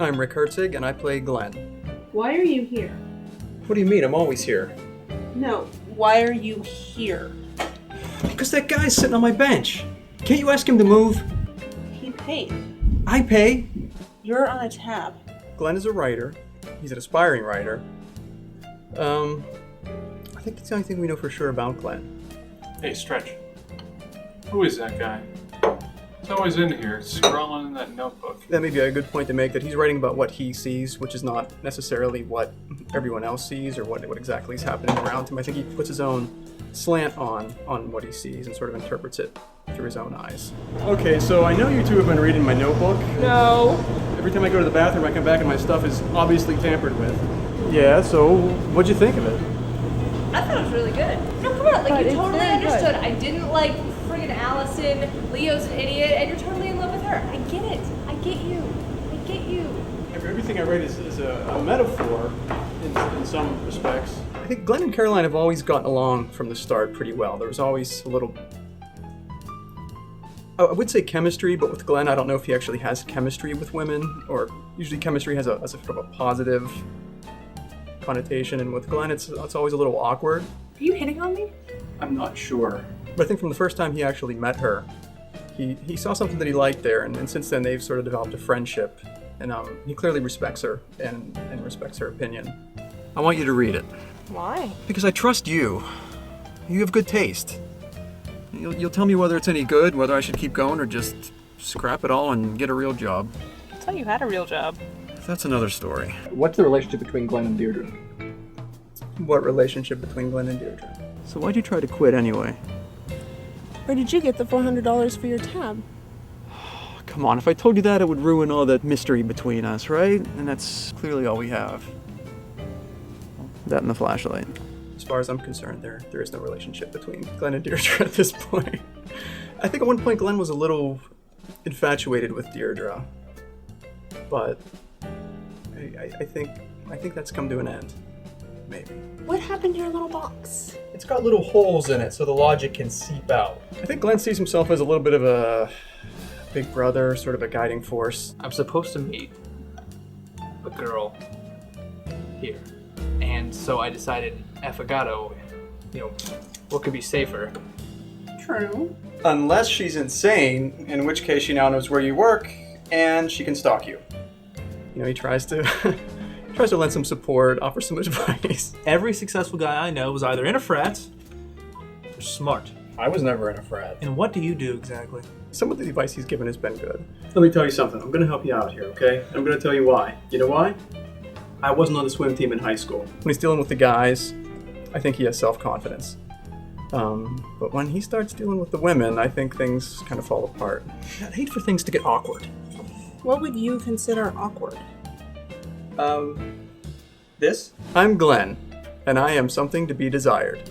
I'm Rick Hertzig, and I play Glenn. Why are you here? What do you mean? I'm always here. No, why are you here? Because that guy's sitting on my bench. Can't you ask him to move? He paid. I pay. You're on a tab. Glenn is a writer. He's an aspiring writer. I think it's the only thing we know for sure about Glenn. Hey, Stretch. Who is that guy? He's always in here, scrawling in that notebook. That may be a good point to make, that he's writing about what he sees, which is not necessarily what everyone else sees or what exactly is happening around him. I think he puts his own slant on what he sees and sort of interprets it through his own eyes. Okay, so I know you two have been reading my notebook. No. Every time I go to the bathroom, I come back and my stuff is obviously tampered with. Yeah, so what'd you think of it? I thought it was really good. No, come on, like But you it's totally very understood. good. I didn't like friggin' Allison. Leo's an idiot, and you're totally in love with her. I get it. I get you. I get you. Everything I write is a metaphor in some respects. I think Glenn and Caroline have always gotten along from the start pretty well. There was always a little, I would say chemistry, but with Glenn, I don't know if he actually has chemistry with women, or usually chemistry has a sort of a positive connotation, and with Glenn, it's always a little awkward. Are you hitting on me? I'm not sure. But I think from the first time he actually met her, he saw something that he liked there, and since then they've sort of developed a friendship, and he clearly respects her and respects her opinion. I want you to read it. Why? Because I trust you. You have good taste. You'll tell me whether it's any good, whether I should keep going or just scrap it all and get a real job. I thought you had a real job. That's another story. What's the relationship between Glenn and Deirdre? What relationship between Glenn and Deirdre? So why'd you try to quit anyway? Where did you get the $400 for your tab? Come on, if I told you that, it would ruin all that mystery between us, right? And that's clearly all we have. That and the flashlight. As far as I'm concerned, there is no relationship between Glenn and Deirdre at this point. I think at one point Glenn was a little infatuated with Deirdre, but I think that's come to an end. Maybe. What happened to your little box? It's got little holes in it so the logic can seep out. I think Glenn sees himself as a little bit of a big brother, sort of a guiding force. I'm supposed to meet a girl here. And so I decided, Affogato, what could be safer? True. Unless she's insane, in which case she now knows where you work and she can stalk you. He tries to lend some support, offer some advice. Every successful guy I know was either in a frat or smart. I was never in a frat. And what do you do exactly? Some of the advice he's given has been good. Let me tell you something. I'm going to help you out here, okay? I'm going to tell you why. You know why? I wasn't on the swim team in high school. When he's dealing with the guys, I think he has self-confidence. But when he starts dealing with the women, I think things kind of fall apart. I hate for things to get awkward. What would you consider awkward? This? I'm Glenn, and I am something to be desired.